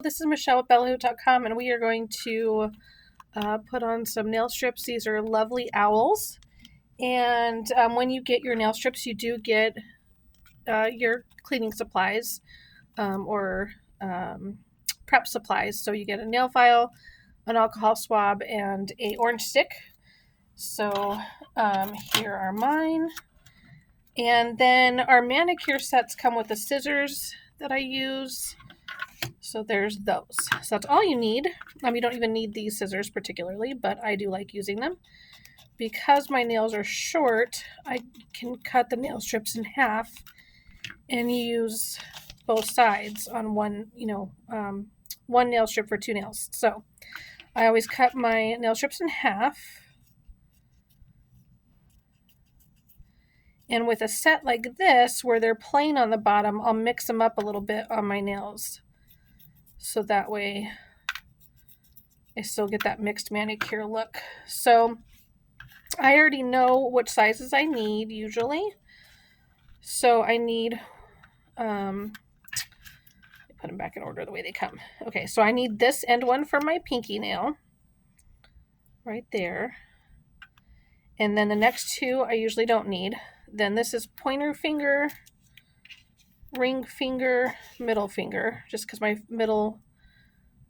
This is Michelle with BellaHoot.com, and we are going to put on some nail strips. These are lovely owls, and when you get your nail strips, you do get your cleaning supplies or prep supplies. So you get a nail file, an alcohol swab, and a orange stick. So here are mine. And then our manicure sets come with the scissors that I use. So there's those. So that's all you need. You don't even need these scissors particularly, but I do like using them. Because my nails are short, I can cut the nail strips in half and use both sides on one nail strip for two nails. So I always cut my nail strips in half. And with a set like this, where they're plain on the bottom, I'll mix them up a little bit on my nails. So that way I still get that mixed manicure look. So I already know which sizes I need usually. So I need, put them back in order the way they come. Okay, so I need this end one for my pinky nail, right there. And then the next two I usually don't need. Then this is pointer finger, ring finger, middle finger, just because my middle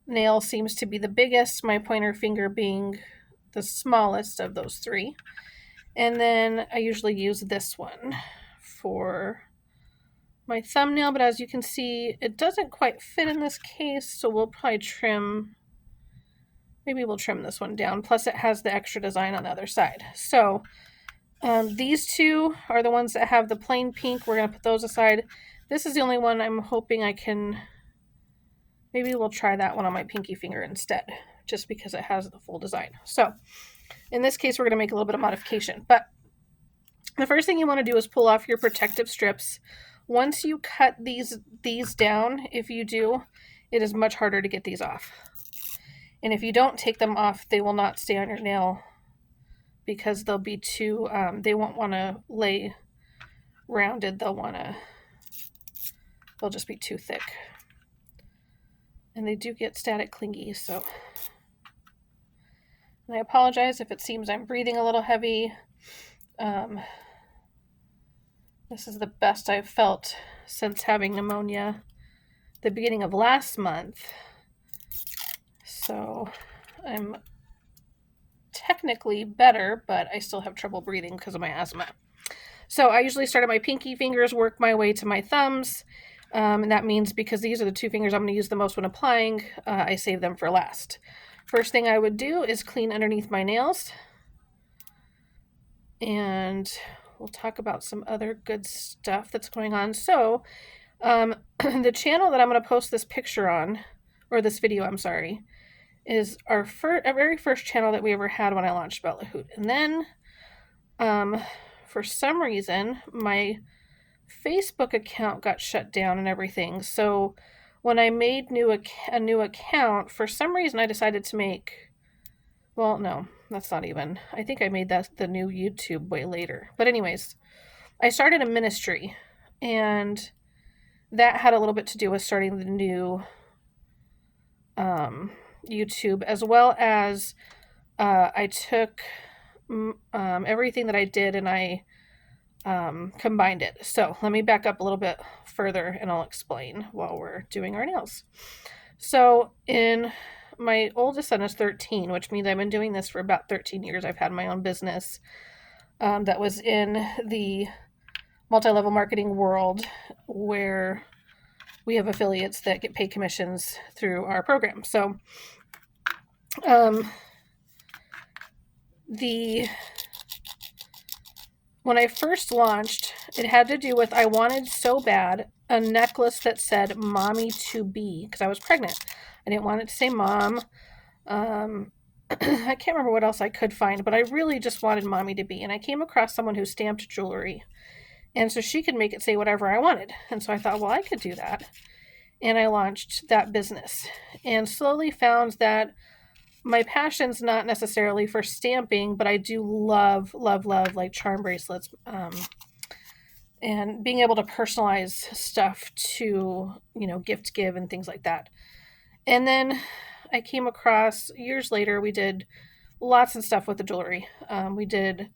nail seems to be the biggest, my pointer finger being the smallest of those three. And then I usually use this one for my thumbnail, but as you can see, it doesn't quite fit in this case, so we'll probably trim, maybe we'll trim this one down, plus it has the extra design on the other side. So these two are the ones that have the plain pink. We're going to put those aside. This is the only one I'm hoping I can, maybe we'll try that one on my pinky finger instead, just because it has the full design. So in this case, we're going to make a little bit of modification. But the first thing you want to do is pull off your protective strips. Once you cut these down, if you do, it is much harder to get these off. And if you don't take them off, they will not stay on your nail because they'll be too, they won't want to lay rounded. They'll just be too thick. And they do get static clingy, so. And I apologize if it seems I'm breathing a little heavy. This is the best I've felt since having pneumonia the beginning of last month. So I'm technically better, but I still have trouble breathing because of my asthma. So I usually start at my pinky fingers, work my way to my thumbs. And that means because these are the two fingers I'm going to use the most when applying, I save them for last. First thing I would do is clean underneath my nails. And we'll talk about some other good stuff that's going on. So the channel that I'm going to post this picture on, or this video, I'm sorry, is our very first channel that we ever had when I launched BellaHoot. And then for some reason, my Facebook account got shut down and everything. So when I made a new account, for some reason I decided to make, well, no, that's not even, I think I made the new YouTube way later. But anyways, I started a ministry, and that had a little bit to do with starting the new YouTube, as well as I took everything that I did and I combined it. So let me back up a little bit further and I'll explain while we're doing our nails. So my oldest son is 13, which means I've been doing this for about 13 years. I've had my own business that was in the multi-level marketing world, where we have affiliates that get paid commissions through our program. So when I first launched, it had to do with, I wanted so bad a necklace that said mommy to be, because I was pregnant. I didn't want it to say mom. I can't remember what else I could find, but I really just wanted mommy to be. And I came across someone who stamped jewelry, and so she could make it say whatever I wanted. And so I thought, well, I could do that. And I launched that business and slowly found that my passion's not necessarily for stamping, but I do love like charm bracelets, and being able to personalize stuff to, gift give and things like that. And then I came across, years later, we did lots of stuff with the jewelry. We did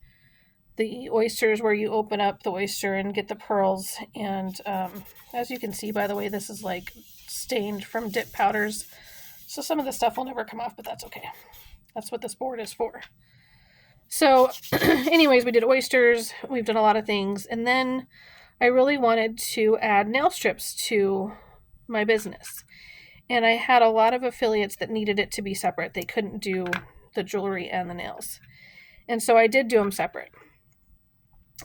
the oysters where you open up the oyster and get the pearls. And as you can see, by the way, this is like stained from dip powders. So some of the stuff will never come off, but that's okay. That's what this board is for. So anyways, we did oysters. We've done a lot of things. And then I really wanted to add nail strips to my business. And I had a lot of affiliates that needed it to be separate. They couldn't do the jewelry and the nails. And so I did do them separate.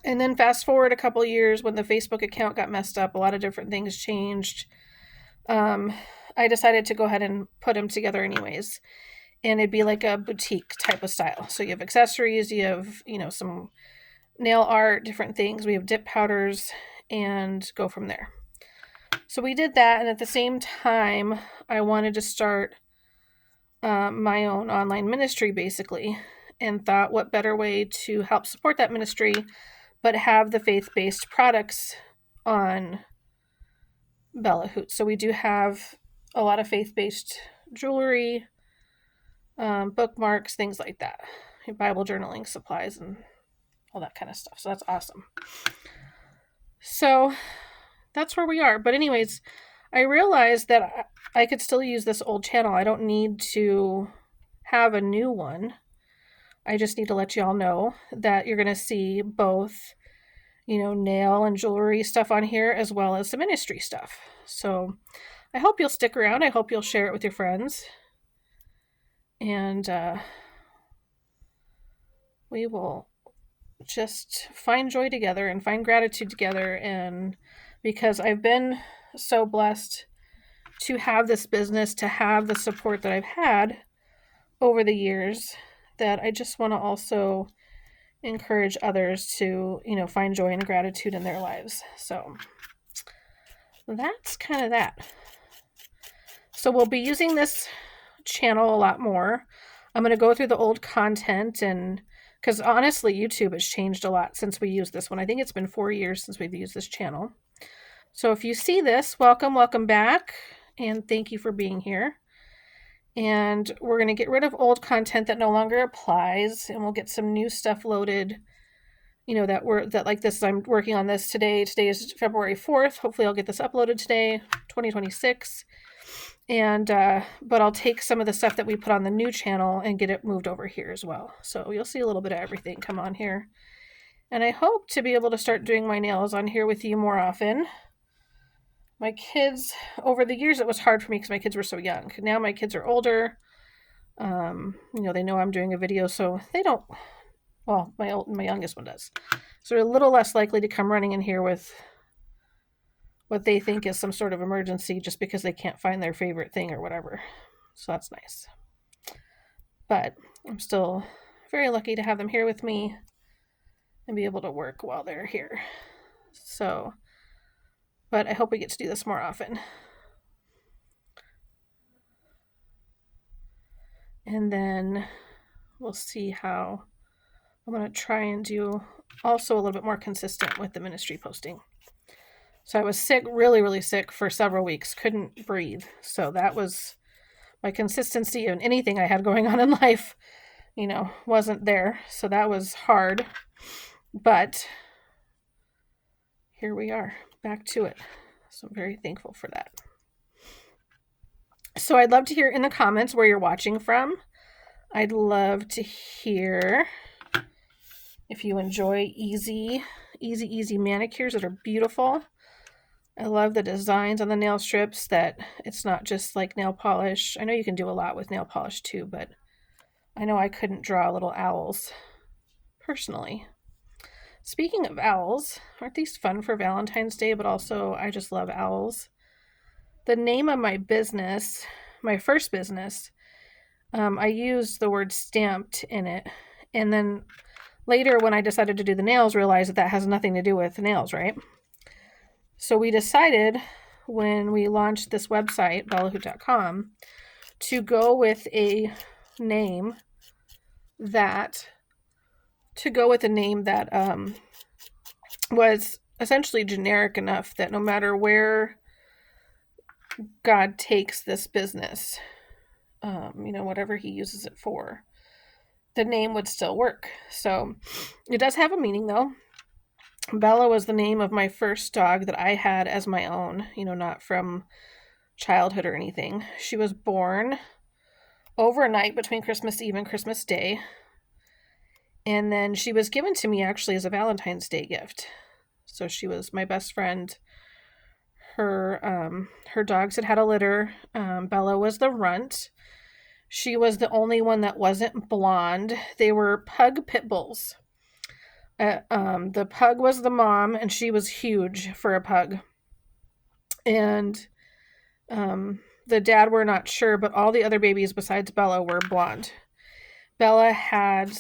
And then fast forward a couple years when the Facebook account got messed up, a lot of different things changed. I decided to go ahead and put them together anyways. And it'd be like a boutique type of style. So you have accessories, you have, some nail art, different things. We have dip powders and go from there. So we did that. And at the same time, I wanted to start my own online ministry basically, and thought what better way to help support that ministry but have the faith-based products on BellaHoot. So we do have a lot of faith-based jewelry, bookmarks, things like that, Bible journaling supplies and all that kind of stuff. So that's awesome. So that's where we are. But anyways, I realized that I could still use this old channel. I don't need to have a new one. I just need to let y'all know that you're going to see both, nail and jewelry stuff on here as well as some ministry stuff. So I hope you'll stick around. I hope you'll share it with your friends. And we will just find joy together and find gratitude together. And because I've been so blessed to have this business, to have the support that I've had over the years, that I just want to also encourage others to, find joy and gratitude in their lives. So that's kind of that. So we'll be using this channel a lot more. I'm going to go through the old content, and because honestly, YouTube has changed a lot since we used this one. I think it's been 4 years since we've used this channel. So if you see this, welcome back, and thank you for being here. And we're going to get rid of old content that no longer applies, and we'll get some new stuff loaded, that like this, I'm working on this today. Today is February 4th. Hopefully I'll get this uploaded today, 2026. And, but I'll take some of the stuff that we put on the new channel and get it moved over here as well. So you'll see a little bit of everything come on here. And I hope to be able to start doing my nails on here with you more often. My kids, over the years, it was hard for me because my kids were so young. Now my kids are older. They know I'm doing a video, so they don't, well, my youngest one does. So they're a little less likely to come running in here with what they think is some sort of emergency just because they can't find their favorite thing or whatever. So that's nice. But I'm still very lucky to have them here with me and be able to work while they're here. So, but I hope we get to do this more often. And then we'll see how I'm going to try and do also a little bit more consistent with the ministry posting. So I was sick, really, really sick for several weeks, couldn't breathe. So that was my consistency in anything I had going on in life, wasn't there. So that was hard. But here we are, back to it. So I'm very thankful for that. So I'd love to hear in the comments where you're watching from. I'd love to hear if you enjoy easy manicures that are beautiful. I love the designs on the nail strips, that it's not just like nail polish. I know you can do a lot with nail polish too, but I know I couldn't draw little owls personally. Speaking of owls, aren't these fun for Valentine's Day? But also, I just love owls. The name of my business, my first business, I used the word stamped in it. And then later when I decided to do the nails, realized that has nothing to do with nails, right? So we decided when we launched this website, BellaHoot.com, to go with a name that was essentially generic enough that no matter where God takes this business, whatever he uses it for, the name would still work. So it does have a meaning, though. Bella was the name of my first dog that I had as my own, not from childhood or anything. She was born overnight between Christmas Eve and Christmas Day. And then she was given to me actually as a Valentine's Day gift. So she was my best friend. Her dogs had a litter. Bella was the runt. She was the only one that wasn't blonde. They were pug pit bulls. The pug was the mom, and she was huge for a pug. And the dad, we're not sure, but all the other babies besides Bella were blonde. Bella had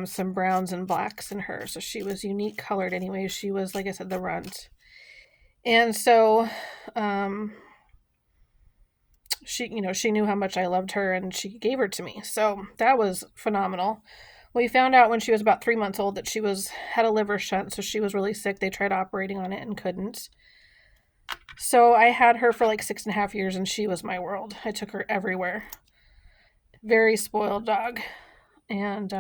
some browns and blacks in her, so she was unique colored anyway. She was, like I said, the runt. And so she knew how much I loved her, and she gave her to me. So that was phenomenal. We found out when she was about 3 months old that she had a liver shunt, so she was really sick. They tried operating on it and couldn't. So I had her for like 6.5 years, and she was my world. I took her everywhere. Very spoiled dog. And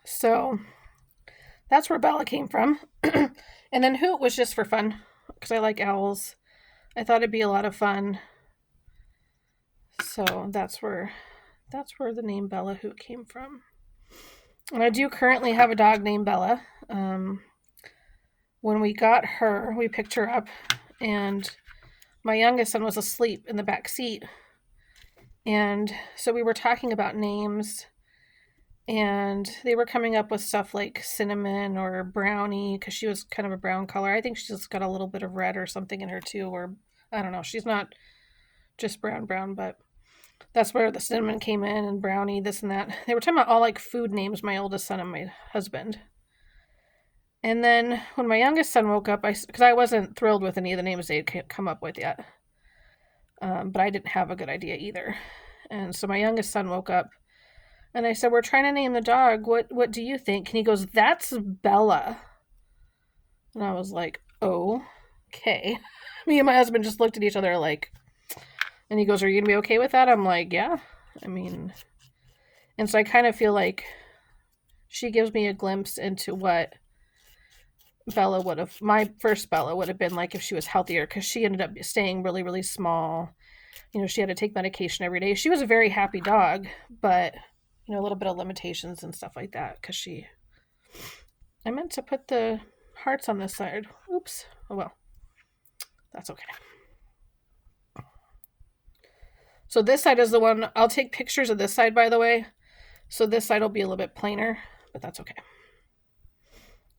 so that's where Bella came from. And then Hoot was just for fun, because I like owls. I thought it'd be a lot of fun. So that's where the name BellaHoot came from. And I do currently have a dog named Bella. When we got her, we picked her up, and my youngest son was asleep in the back seat. And so we were talking about names, and they were coming up with stuff like cinnamon or brownie, because she was kind of a brown color. I think she's got a little bit of red or something in her too, or I don't know. She's not just brown, but that's where the cinnamon came in, and brownie, this and that. They were talking about all like food names, my oldest son and my husband. And then when my youngest son woke up, because I wasn't thrilled with any of the names they had come up with yet, but I didn't have a good idea either. And so my youngest son woke up, and I said, "We're trying to name the dog. What do you think?" And he goes, "That's Bella." And I was like, "Oh, okay." Me and my husband just looked at each other like, and he goes, "Are you going to be okay with that?" I'm like, "Yeah." I mean, and so I kind of feel like she gives me a glimpse into what my first Bella would have been like if she was healthier, because she ended up staying really, really small. She had to take medication every day. She was a very happy dog, but, a little bit of limitations and stuff like that, because I meant to put the hearts on this side. Oops. Oh, well. That's okay. So this side is the one, I'll take pictures of this side, by the way. So this side will be a little bit plainer, but that's okay.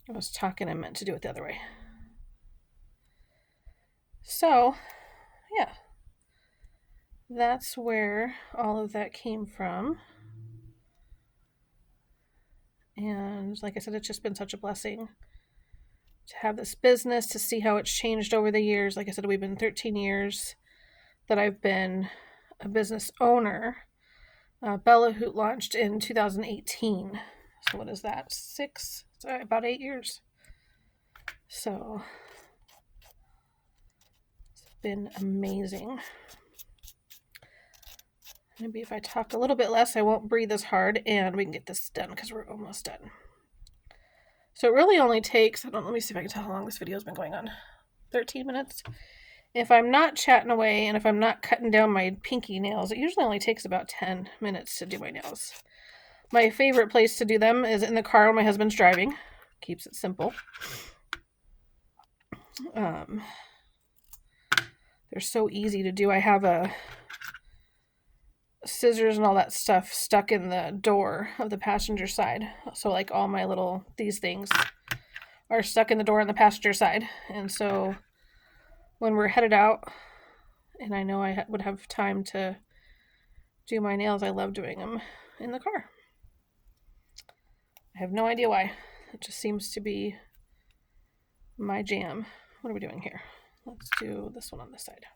I was talking, I meant to do it the other way. So, yeah. That's where all of that came from. And like I said, it's just been such a blessing to have this business, to see how it's changed over the years. Like I said, we've been 13 years that I've been a business owner. BellaHoot launched in 2018. So what is that? About 8 years. So it's been amazing. Maybe if I talk a little bit less, I won't breathe as hard, and we can get this done because we're almost done. So it really only takes, let me see if I can tell how long this video has been going on. 13 minutes. If I'm not chatting away and if I'm not cutting down my pinky nails, it usually only takes about 10 minutes to do my nails. My favorite place to do them is in the car when my husband's driving. Keeps it simple. They're so easy to do. I have a scissors and all that stuff stuck in the door of the passenger side. So like all my these things are stuck in the door on the passenger side. And so when we're headed out and I know I would have time to do my nails, I love doing them in the car. I have no idea why. It just seems to be my jam. What are we doing here? Let's do this one on this side.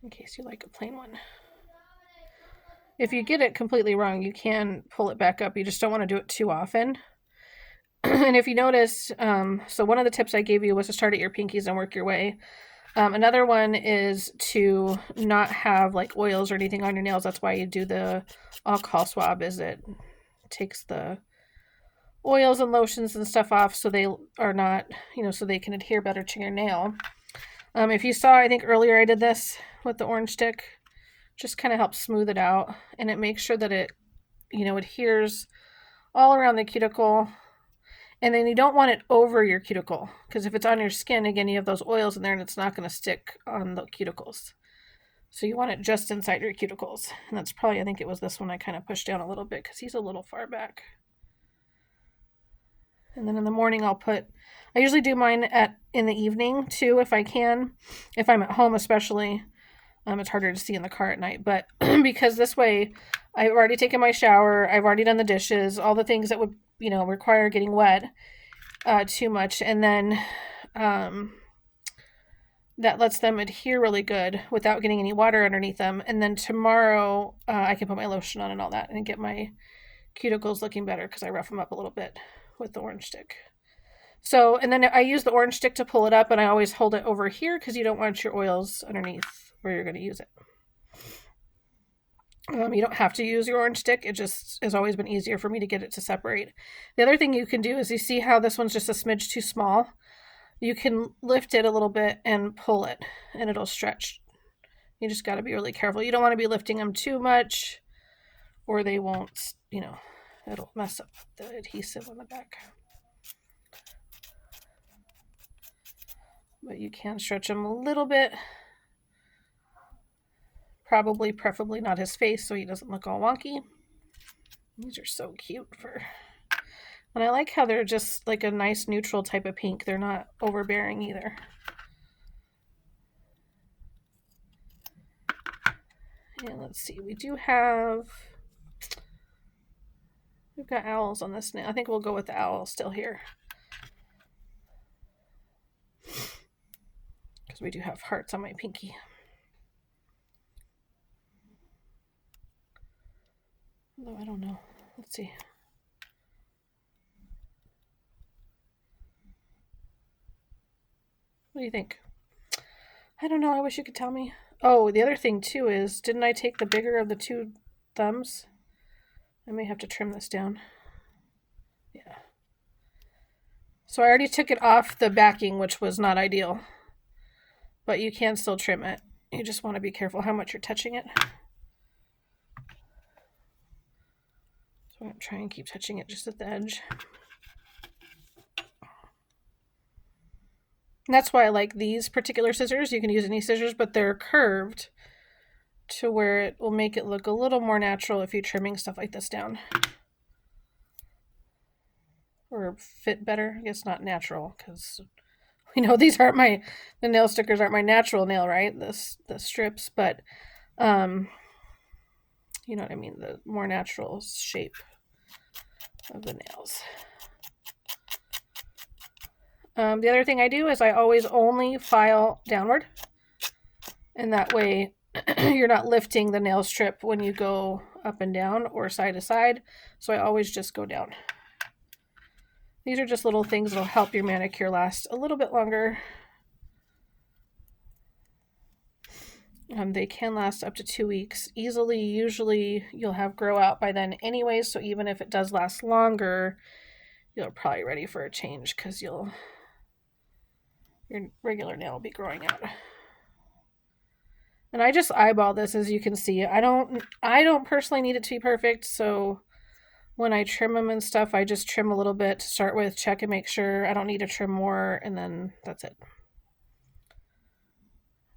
In case you like a plain one. if you get it completely wrong, you can pull it back up. You just don't want to do it too often. And if you notice, so one of the tips I gave you was to start at your pinkies and work your way. Another one is to not have like oils or anything on your nails. That's why you do the alcohol swab, is it takes the oils and lotions and stuff off so they are not, so they can adhere better to your nail. If you saw, I think earlier I did this with the orange stick, just kind of helps smooth it out, and it makes sure that it, adheres all around the cuticle. And then you don't want it over your cuticle, because if it's on your skin, again, you have those oils in there and it's not going to stick on the cuticles. So you want it just inside your cuticles. And that's probably, I think it was this one I kind of pushed down a little bit because he's a little far back. And then in the morning I usually do mine in the evening too, if I can. If I'm at home especially, it's harder to see in the car at night. But because this way, I've already taken my shower, I've already done the dishes, all the things that would, require getting wet too much. And then that lets them adhere really good without getting any water underneath them. And then tomorrow I can put my lotion on and all that and get my cuticles looking better because I rough them up a little bit with the orange stick. So, and then I use the orange stick to pull it up, and I always hold it over here because you don't want your oils underneath where you're going to use it. You don't have to use your orange stick. It just has always been easier for me to get it to separate. The other thing you can do is, you see how this one's just a smidge too small? You can lift it a little bit and pull it, and it'll stretch. You just got to be really careful. You don't want to be lifting them too much, or they won't, it'll mess up the adhesive on the back. But you can stretch them a little bit. Preferably not his face so he doesn't look all wonky. These are so cute and I like how they're just like a nice neutral type of pink. They're not overbearing either. And let's see, we've got owls on this nail. I think we'll go with the owl still here, because we do have hearts on my pinky. Although I don't know. Let's see. What do you think? I don't know. I wish you could tell me. Oh, the other thing too is, didn't I take the bigger of the two thumbs? I may have to trim this down. Yeah. So I already took it off the backing, which was not ideal. But you can still trim it. You just want to be careful how much you're touching it. So I'm going to try and keep touching it just at the edge. And that's why I like these particular scissors. You can use any scissors, but they're curved to where it will make it look a little more natural if you're trimming stuff like this down. Or fit better. I guess not natural, because we know these aren't the nail stickers aren't my natural nail, right? The strips, but you know what I mean, the more natural shape of the nails. The other thing I do is I always only file downward, and that way you're not lifting the nail strip when you go up and down or side to side. So I always just go down. These are just little things that'll help your manicure last a little bit longer. They can last up to 2 weeks easily. Usually you'll have grow out by then anyway, so even if it does last longer, you're probably ready for a change, because your regular nail will be growing out. And I just eyeball this, as you can see. I don't personally need it to be perfect, so when I trim them and stuff, I just trim a little bit to start with, check and make sure. I don't need to trim more, and then that's it.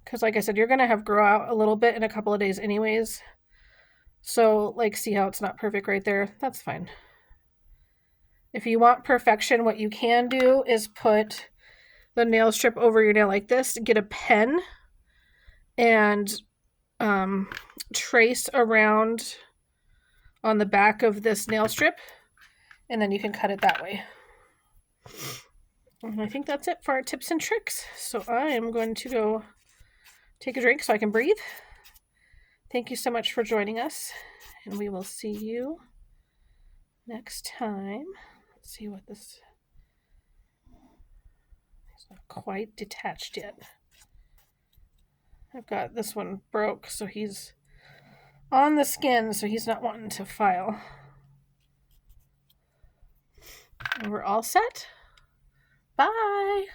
Because like I said, you're going to have grow out a little bit in a couple of days anyways. So, like, see how it's not perfect right there? That's fine. If you want perfection, what you can do is put the nail strip over your nail like this, get a pen, and trace around on the back of this nail strip, and then you can cut it that way. And I think that's it for our tips and tricks. So I am going to go take a drink so I can breathe. Thank you so much for joining us, and we will see you next time. Let's see what this... It's not quite detached yet. I've got this one broke, so he's on the skin, so he's not wanting to file. And we're all set. Bye.